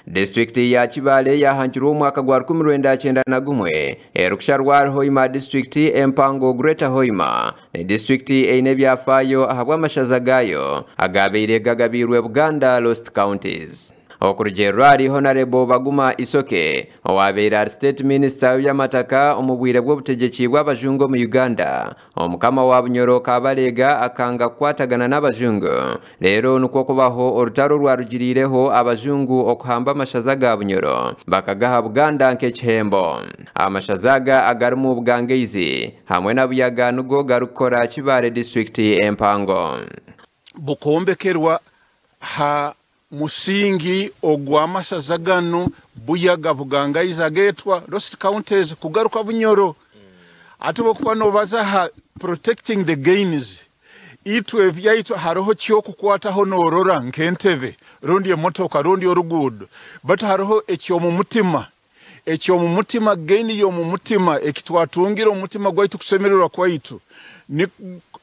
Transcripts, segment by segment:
District ya Kibale yahanjirwa umwaka gwa 1991 erukusha rwa Hoima district empango Greater Hoima ne district eine byafayo ahabwa amashaza gayo agabeire gagabirwe Buganda Lost Counties. Okurugerwari Honorable Baguma Isoke owabeera State Minister y'amataka omubwire bw'obutegeki bw'abajungu mu Uganda omukama wa Bunyoro Kabalega akanga kwatagana n'abajungu rero nuko kubaho orutaro rwarugirireho abajungu okuhamba amashaza ga Bunyoro bakagaha Buganda nk'ekihembo. Amashazaga agarimu Bugangeizi hamwe na Buyaga nugo garukora Kibale district empango bukombekerwa ha musingi ogw'amashaza gano Buyaga Bugangaiza getwa Lost Counties kugaruka Bunyoro ate bokuba nobaza ha protecting the gains itwe byaitwa haroho kyo kukwataho norora nkentebe rundi emotoka rundi orugudo but haroho ekyo mu mutima gain yo mu mutima ekitwatungira umutima gwaitu kusemererwa kwaitu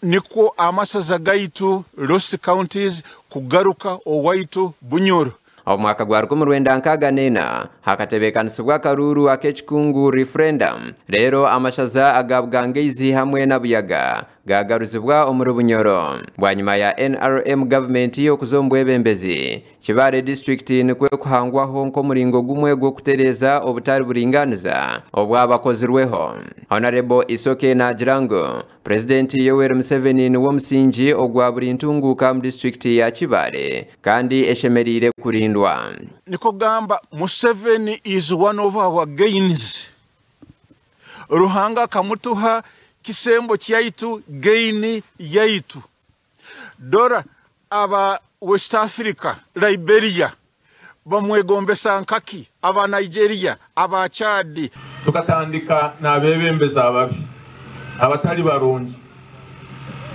niko amashaza gaitu Lost Counties kugaruka owaitu Bunyoro. Omwaka gwa 1994 hakatebekanisibwa karuru akechikungu referendum rero amashaza aga Bugangeizi hamwe na Buyaga gagaruzibwa omuri Bunyoro bwanyuma ya NRM government yo kuzombwa ebembezi Kibale district nikwe kuhangwaho nko muringo gumwe gwo kutereza obutari buringaniza obwabakozirweho. Honorable Isoke Najirango President Yoweri Museveni niwo musingi ogwa buri ntunguka mu district ya Kibale kandi eshemerire kurindwa. Niko gamba Museveni is one of our gains. Ruhanga kamutuha kisembo kyaitu gain yaitu. Dora aba West Africa, Liberia, bamwegombesa nkaki, aba Nigeria, aba Chad. Tukatandika na bebembeza ababi. Abatali barungi.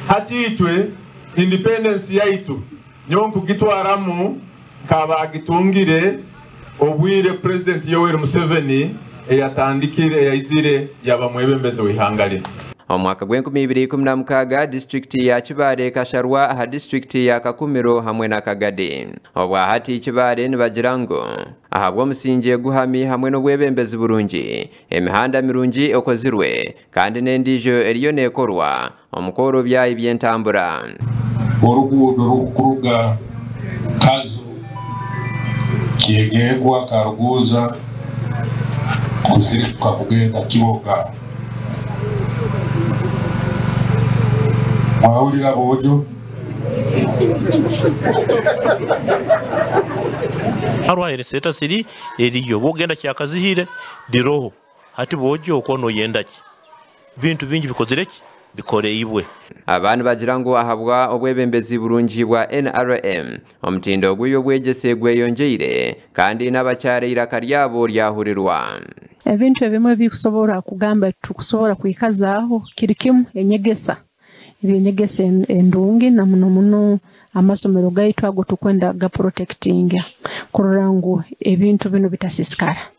Hatitwe independence yaitu nyonku gitwaramu kaba gitungire obwire President Yoweri Museveni eyatandikire eyizire yabamwebembeze wihangale. Omwaka gwa 2016 district ya Kibale kasharwa aha district ya Kakumiro hamwe na Kagadi. Obwa hati Kibale nibagirango ahabwo musinje guhami hamwe no bwebembezi burungi emihanda mirungi okozirwe kandi nendijo eriyo nekorwa omukoro bya ibyentambura. Orugudo rukuruga Kazo Kiegegwa Karuguza kuzirika kugenda Kiboga Maulira bojo Arwa ereseta siri eriyo bogenda kyakazihire diroho hati bojo kono yendaki bintu bingi bikozereki bikore ibwe. Abantu bagirango ahabwa obwebembezi burungi bwa NRM omutindo gwiyo bwegese gweyongeire kandi n'abakyare iraka ryabo lyahurirwa. Ebintu ebimwe bikusobora kugamba tukusobora kwikazaho kirikimu enyegesa enyegesa endungi na muno amasomero gaitu ago tukwenda ga protecting kurangu ebintu bino bitasiskara.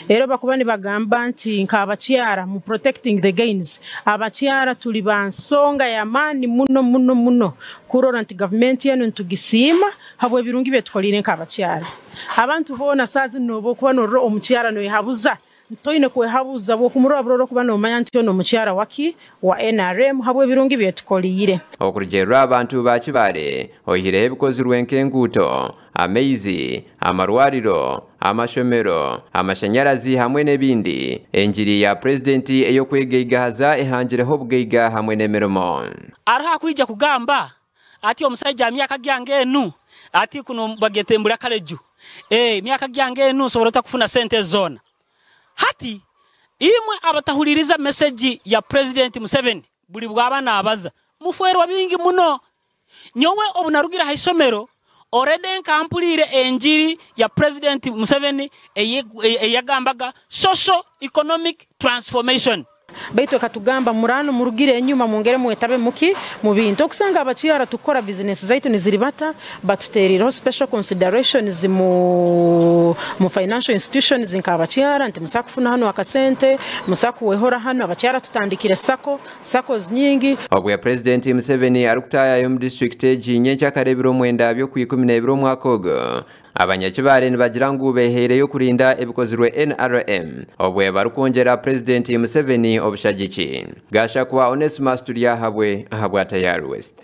Ero bakubani bagamba nti nka abakyara mu protecting the gains abakyara tuli bansonga ya mani muno kurora nti government yanu ntugisima habwe birungi betukolire nka abakyara abantu bona sazi nobo kuba no omukyara no yahabuza ntoine kwehabuza bwo kumuraburo kuba no manya nti ono omukyara waki wa NRM habwe birungi betukolire. Okurugerwa abantu ba Kibale ohire ebikozirwe nkenguto ameizi amarwariro amashomero amashanyarazi hamwe nebindi enjiri ya president eyo kwegeigahaza ehangireho bugeiga hamwe nemirimo. Araha kwija kugamba ati omusajja myaka gyange enu ati kuno bagetembula kaleju myaka gyange enu soborota kufuna sente zona hati imwe abatahuliriza message ya President Museveni buli bwabana abaza mufwerwa bingi muno nyowe obunarugira haisomero already nkampulire enjiri ya President Museveni eyagambaga social economic transformation. Baito katugamba murano murugire enyuma mungere mwetabe muki mu bintu okusanga abakyara tukora business zaitu niziribata batuteriro special considerations mu financial institutions nka abakyara nti musakufuna hano akasente musaku wehora hano abakyara tutandikire saccos nyingi. Obwe President Museveni arukutaya yo mu district ejinye cyakarebiro mwenda byo ku 12 mwaka ogo abanyakibale nibagira ngu behereyo kurinda ebikozirwe NRM obwe barukonjera President Museveni obushagiki gasha kwa Onesimus Tulyahabwe ahabwa Tayari West.